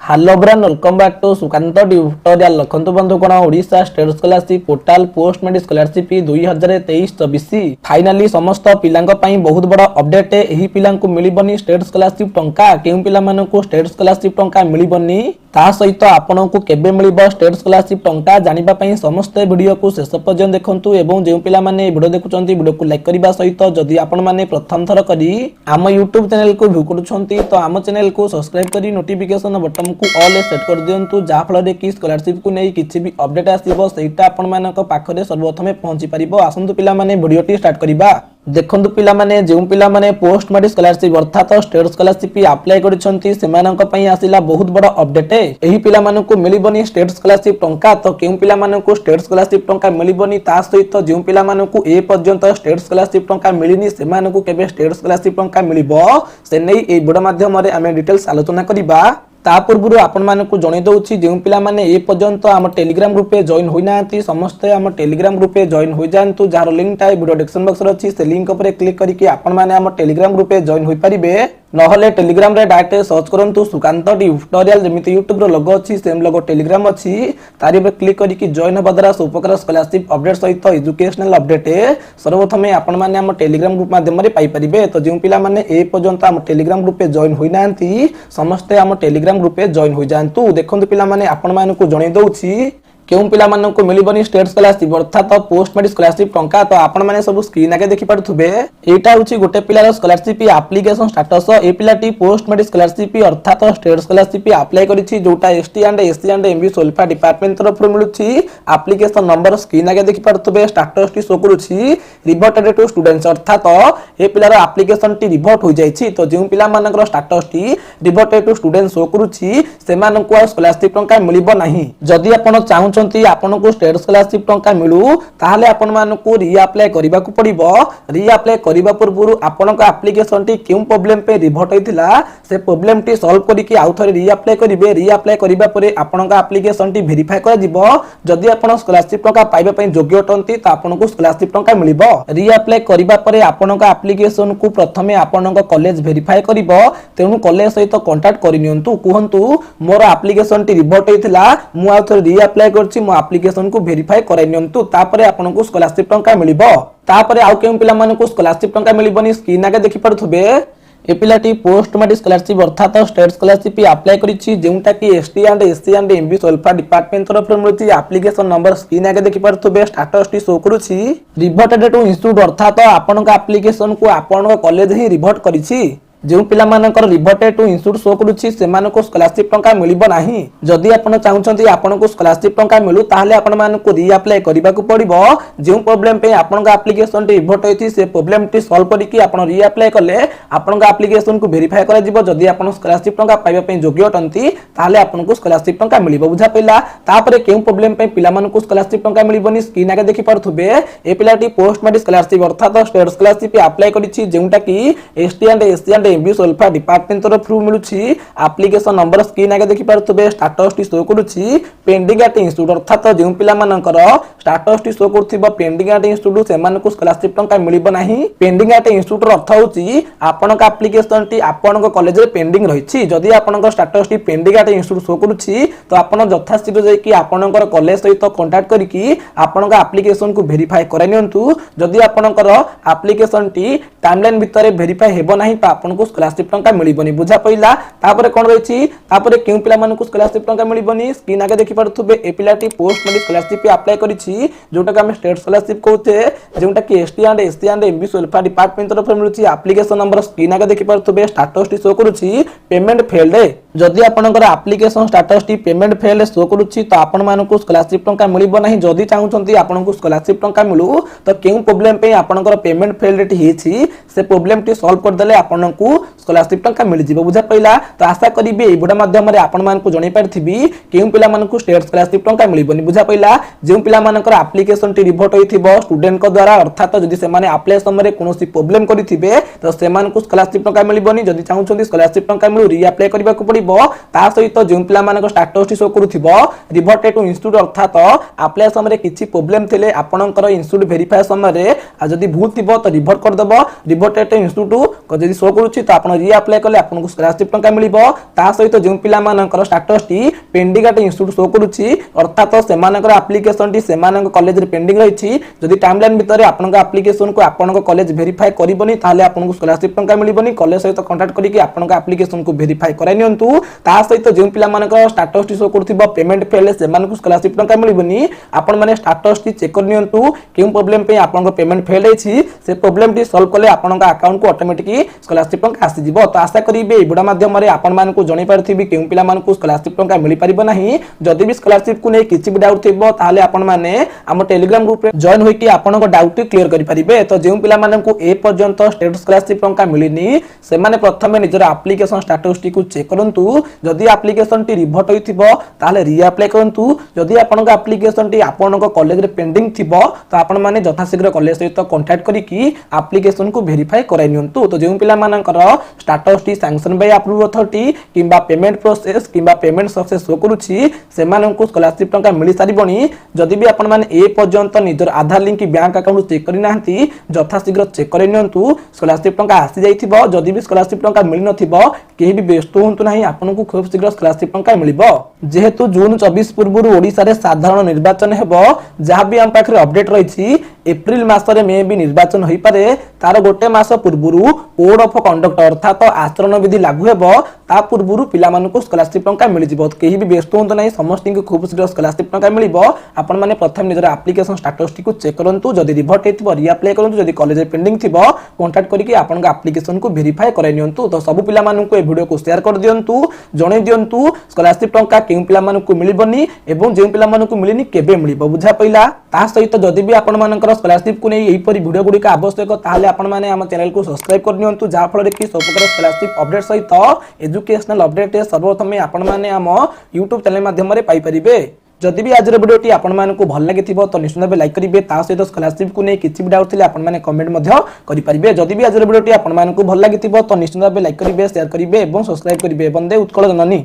Hello brand welcome back to Sukant tutorial लखंतु बंधु कोण Odisha state scholarship portal post matric scholarship 2023-24 finally समस्त पिलांक पई बहुत बड़ अपडेट एही पिलांकु मिलिबनी स्टेट स्कॉलरशिप टंका केउ पिला मानकु स्टेट स्कॉलरशिप टंका मिलिबनी ता सहित आपनकु केबे मिलिबो स्टेट स्कॉलरशिप टंका जानिबा पई समस्त वीडियो को शेष पर्यंत देखंतु एवं जे पिला माने वीडियो देखुचंती वीडियो को लाइक करबा सहित जदि आपन माने प्रथम थर करी आम YouTube चैनल को व्यू करूछंती तो आम चैनल को सब्सक्राइब करी नोटिफिकेशन बटन को ऑल सेट कर दियंतु जा फल रे कि स्कॉलरशिप को नै किछि भी अपडेट आसीबो सेटा आपन मानक पाखरे सर्वप्रथमे पहुंची परिबो। आसंतु पिला माने वीडियो टी स्टार्ट करिबा। देखंतु पिला माने जे पिला माने पोस्ट मेडिक स्कॉलरशिप अर्थात स्टेट स्कॉलरशिप अप्लाई करिसंती सेमानक पई आसिला बहुत बड़ अपडेट एही पिला मानकु मिलिबनी स्टेट स्कॉलरशिप टंका तो केउ पिला मानकु स्टेट स्कॉलरशिप टंका मिलिबनी ता सहित जे पिला मानकु ए पर्यंत स्टेट स्कॉलरशिप टंका मिलिनी सेमानकु केबे स्टेट स्कॉलरशिप टंका मिलिबो से नै ए वीडियो माध्यम रे आमे डिटेल्स आलोचना करिबा। ता पूर्व आपण मानकु जणे दउछि जे पिला माने ए पर्यंत हम टेलीग्राम ग्रुप पे जॉइन होई नांती समस्त हम टेलीग्राम ग्रुप पे जॉइन होई जानतु जार लिंक टाइ वीडियो डिस्क्रिप्शन बॉक्स रे अछि से लिंक ऊपर क्लिक करिके आपण माने हम टेलीग्राम ग्रुप पे जॉइन होई परिबे नहले टेलीग्राम रे डायरेक्ट सर्च करंतु सुकांत ट्यूटोरियल जेमिति YouTube रो लोगो अछि सेम लोगो टेलीग्राम अछि तारि पे क्लिक करिके जॉइन होबा द्वारा सुपकर स्कॉलरशिप अपडेट सहित एजुकेशनल अपडेट सर्वप्रथमे आपण माने हम टेलीग्राम ग्रुप माध्यम रे पाई परिबे। तो जे पिला माने ए पर्यंत हम टेलीग्राम ग्रुप पे जॉइन होई नांती समस्त हम टेलीग्राम ग्रुप पे जॉइन होई जानतु। देखंतु पिला माने आपण मानकु जणे दउछि केउ पिला मानकु मिलिबनी स्टेट स्कॉलरशिप अर्थात पोस्ट मेडिक स्कॉलरशिप टंका तो आपण माने सब स्क्रीन आगे देखि पारथुबे एटा होछि गोटे पिलार स्कॉलरशिप एप्लीकेशन स्टेटस ए पिलाटी पोस्ट मेडिक स्कॉलरशिप अर्थात स्टेट स्कॉलरशिप अप्लाई करिछि जोटा ST and SC and MB सोल्फा डिपार्टमेंट तरफ मिलुछि एप्लीकेशन नंबर स्क्रीन आगे देखि पारथुबे स्टेटस टी शो करूछि रिवर्टेड टू स्टूडेंट्स अर्थात ए पिलार एप्लीकेशन टी रिवर्ट हो जाइछि तो जे पिला मानकर स्टेटस टी रिवर्टेड टू स्टूडेंट्स शो करूछि सेमानकु स्कॉलरशिप टंका मिलिबो नाही। जदि आपण चाहू आपनको स्टेट स्कॉलरशिप टंका मिलू ताहले आपण मानकु रीअप्लाई करबाकू पड़िबो। रीअप्लाई करबा पूर्व आपनको एप्लीकेशन टी केउ प्रॉब्लम पे रिवर्ट होइतिला से प्रॉब्लम टी सॉल्व करिकि आउ थरे रीअप्लाई करिवे। रीअप्लाई करबा परे आपनको एप्लीकेशन टी वेरीफाई कर दिबो जदि आपण स्कॉलरशिप टंका पाइबा पई योग्य अटंती त आपनको स्कॉलरशिप टंका मिलिबो। रीअप्लाई करबा परे आपनको एप्लीकेशन को प्रथमे आपनको कॉलेज वेरीफाई करिवो तेनु कॉलेज सहित कांटेक्ट करिनियंतु कहंतु मोर एप्लीकेशन टी रिवर्ट होइतिला मु आउ थरे रीअप्लाई करछि मो एप्लीकेशन को वेरीफाई कराइ नियंतु तापरे आपनको स्कॉलरशिप टंका मिलिबो। तापरे आउ केउ पिला मानकु स्कॉलरशिप टंका मिलिबनी स्क्रीन आगे देखि पारथुबे ए पिलाटी पोस्ट मेडिक स्कॉलरशिप अर्थात स्टेट स्कॉलरशिप अप्लाई करिछि जेउटा कि ST and SC and MB सोल्फा डिपार्टमेंट तरफ मिलुछि एप्लीकेशन नंबर स्क्रीन आगे देखि पारथुबे स्टेटस टी शो करूछि रिवर्टेड टू इंस्टीट्यूट अर्थात आपनक एप्लीकेशन को आपनक कॉलेज ही रिवर्ट करिछि जो पिला मानकर रिवर्टेड टू इंस्टीट्यूट शो करूछि सेमानको स्कॉलरशिप टंका मिलिबो नाही। जदि आपण चाहुचंती आपनको स्कॉलरशिप टंका मिलु ताहले आपण मानको रीअप्लाई करबाकू पड़िबो जे प्रॉब्लम पे आपनको एप्लीकेशन टी रिवर्ट होइछि से प्रॉब्लम टी सॉल्व करिकि आपण रीअप्लाई करले आपनको एप्लीकेशन को वेरीफाई करा जिवो जदि आपण स्कॉलरशिप टंका पाइबा पे योग्य अटंती ताहले आपनको स्कॉलरशिप टंका मिलिबो बुझा पैला। तापरे केउ प्रॉब्लम पे पिला मानको स्कॉलरशिप टंका मिलिबोनी स्क्रीन आगे देखि पारथुबे ए पिलाटी पोस्ट मेडिक स्कॉलरशिप अर्थात स्टेट स्कॉलरशिप अप्लाई करिछि जेउटा कि ST and SC and MB सोल्फा डिपार्टमेंट तरफ मिलुछि एप्लीकेशन नंबर स्क्रीन आगे देखि पारथुबे स्टेटस टी शो करूछि पेंडिंग एट इंस्टीट्यूट अर्थात जे पिला मानकर स्टेटस टी शो करथिबो पेंडिंग एट इंस्टीट्यूट सेमानकु स्कॉलरशिप टंका मिलिबो नाही। पेंडिंग एट इंस्टीट्यूट अर्थ होछि आपनक एप्लीकेशन टी आपनक कॉलेज रे पेंडिंग रहिछि जदि आपनक स्टेटस टी पेंडिंग एट इंस्टीट्यूट शो करूछि तो आपण यथाशीघ्र जाई कि आपनकर कॉलेज सहित कांटेक्ट करिकि आपनक एप्लीकेशन को वेरीफाई कराइ नियंतु। जदि आपनकर एप्लीकेशन टी टाइमलाइन भितरे वेरीफाई हेबो नाही तो आपनको स्कॉलरशिप टंका मिलिबनी बुझा पइला। तापरे कोन रहिछि तापरे केउ पिला मानकु स्कॉलरशिप टंका मिलिबनी स्क्रीन आगे देखि पारथुबे ए पिलाटी पोस्ट मेडिक स्कॉलरशिप अप्लाई करिछि जोटा कि हम स्टेट स्कॉलरशिप कहते जोटा कि ST and SC and MB सोल्फा डिपार्टमेंट तरफ मिलुछि एप्लीकेशन नंबर स्क्रीन आगे देखि पारथुबे स्टेटस टी शो करूछि पेमेंट फेल्ड जदि आपनकर एप्लीकेशन स्टेटस टी पेमेंट फेल्ड शो करूछि तो आपण मानकु स्कॉलरशिप टंका मिलिबो नाही। जदि चाहुचंती आपनकु स्कॉलरशिप टंका मिलु तो केउ प्रॉब्लम पे आपनकर पेमेंट फेल्ड हिछि से प्रॉब्लम टी सॉल्व कर देले आपनकु स्कॉलरशिप टंका मिल जिवो बुझा पइला। तो आशा करिबे ए वीडियो माध्यम रे आपण मानकु जणै पारथिबी केउ पिला मानकु स्टेट स्कॉलरशिप टंका मिलिबोनी बुझा पइला। जे पिला मानकर एप्लीकेशन टी रिवर्ट होइथिबो स्टूडेंट को द्वारा अर्थात जदि से माने अप्लाई समय कोनोसी प्रॉब्लम करिथिबे तो सेमानकु स्कॉलरशिप टंका मिलिबोनी। जदि चाहुचंती स्कॉलरशिप टंका मिलु रीअप्लाई करबाकू पड़िबो ता सहित जे पिला मानकर स्टेटस टी शो करूथिबो रिवर्टेड टू इंस्टीट्यूट अर्थात अप्लाई समय किछि प्रॉब्लम थिले आपनकर इंस्टीट्यूट वेरीफाई समय आ जदि भूल थिबो तो रिभर्ट कर देबो रिभर्टेड इंस्टीट्यूट जदि शो करूछि तो आपण री अप्लाई करले आपनको स्कॉलरशिप टंका मिलिबो ता सहित जो पिला मानकर स्टेटस टी पेंडिंग एट इंस्टीट्यूट शो करूछि अर्थात सेमानकर एप्लिकेशन टी सेमानक कॉलेज रे पेंडिंग रहिछि जदि टाइमलाइन भितर आपनक एप्लिकेशन को आपनक कॉलेज वेरीफाई करिबोनी ताले आपनको स्कॉलरशिप टंका मिलिबोनी कॉलेज सहित कांटेक्ट करिकि आपनक एप्लिकेशन को वेरीफाई कराइ नियंतु ता सहित जो पिला मानकर स्टेटस टी शो करथिबो पेमेंट फेल सेमानक स्कॉलरशिप टंका मिलिबोनी आपण माने स्टेटस टी चेक कर नियंतु केउ प्रॉब्लम पे आपनक पेमेंट फेल हेछि से प्रॉब्लम टी सॉल्व करले आपनक अकाउंट को ऑटोमेटिकली स्कॉलरशिप टंका आसी जिवो तो आशा करिबे ए वीडियो माध्यम रे आपण मानकु जणै पारथिबि केउ पिला मानकु स्कॉलरशिप टंका मिलि परिबो नाही जदि भी स्कॉलरशिप को नै किछि भी डाउट थिबो ताले आपण माने हम टेलीग्राम ग्रुप रे जॉइन होई कि आपनक डाउट क्लियर करि परिबे तो जेउ पिला मानकु ए पर्यंत स्टेट स्कॉलरशिप टंका मिलिनी से माने प्रथमे निजर एप्लिकेशन स्टेटस टी को चेक करंतु जदि एप्लिकेशन टी रिवर्ट होइथिबो ताले री अप्लाई करंतु जदि आपनक एप्लिकेशन टी आपनक कॉलेज रे पेंडिंग थिबो तो आपण माने यथाशीघ्र कॉलेज सहित कांटेक्ट करिकि एप्लिकेशन को वेरीफाई कराइ नियंतु तो जेउ पिला मानकर स्टेटस टी सैंक्शन बाय अप्रूव अथॉरिटी किबा पेमेंट प्रोसेस किबा पेमेंट सक्सेस शो करूछि सेमानकु स्कॉलरशिप टंका मिलि सारिबोनी जदि भी आपण माने ए पर्यंत निजर आधार लिंक की बैंक अकाउंट चेक करि नाहंती यथाशीघ्र चेक करि नियंतु स्कॉलरशिप टंका आसी जाइथिबो जदि भी स्कॉलरशिप टंका मिलि नथिबो केही भी व्यस्त होंतु नाही आपनकु खूब शीघ्र स्कॉलरशिप टंका मिलिबो जेहेतु जून 24 पूर्व ओडिसा रे साधारण निर्वाचन हेबो जहा भी हम पाखरे अपडेट रहिछि एप्रिल मासरे मे भी निर्वाचन होई पारे तार गोटे मास पूर्वरु कोड ऑफ कंडक्ट अर्थात आचरण विधि लागू हेबो ता पूर्वरु पिला मानकु स्कॉलरशिप टंका मिलि जिवो केही भी व्यस्त होंतु नाही समस्त को खूब शीघ्र स्कॉलरशिप टंका मिलिबो आपण माने प्रथम निजर एप्लिकेशन स्टेटस टी को चेक करंतु जदि रिवर्ट हेतिबो री अप्लाई करंतु जदि कॉलेज पेंडिंग थिबो कांटेक्ट करिकि आपन एप्लिकेशन को वेरीफाई कराइ नियंतु तो सब पिला मानकु ए वीडियो को शेयर कर दियंतु जणे दियंतु स्कॉलरशिप टंका केउ पिला मानकु मिलिबोनी एवं जे पिला मानकु मिलिनी केबे मिलिबो बुझा पइला ता सहित जदि भी आपण मानकर स्कॉलरशिप को नै एही परि वीडियो गुडी का आवश्यक ताले आपण माने हम चैनल को सब्सक्राइब कर नियंतु जा फल रे कि सब प्रकार स्कॉलरशिप अपडेट सहित एजुकेशनल अपडेट सर्वप्रथम आपण माने हम YouTube चैनल माध्यम रे पाई परिबे जदि भी आज वीडियोटी आपण मानकु भल लागिथिबो तो निश्चित भाबे लाइक करिवे ता सहित स्कॉलरशिप को नै किछि भी डाउट थिले आपण माने कमेंट मध्य करि परिबे जदि भी आज वीडियोटी आपण मानकु भल लागिथिबो तो निश्चित भाबे लाइक करिवे शेयर करिवे एवं सब्सक्राइब करिवे बंदे उत्कल जननी।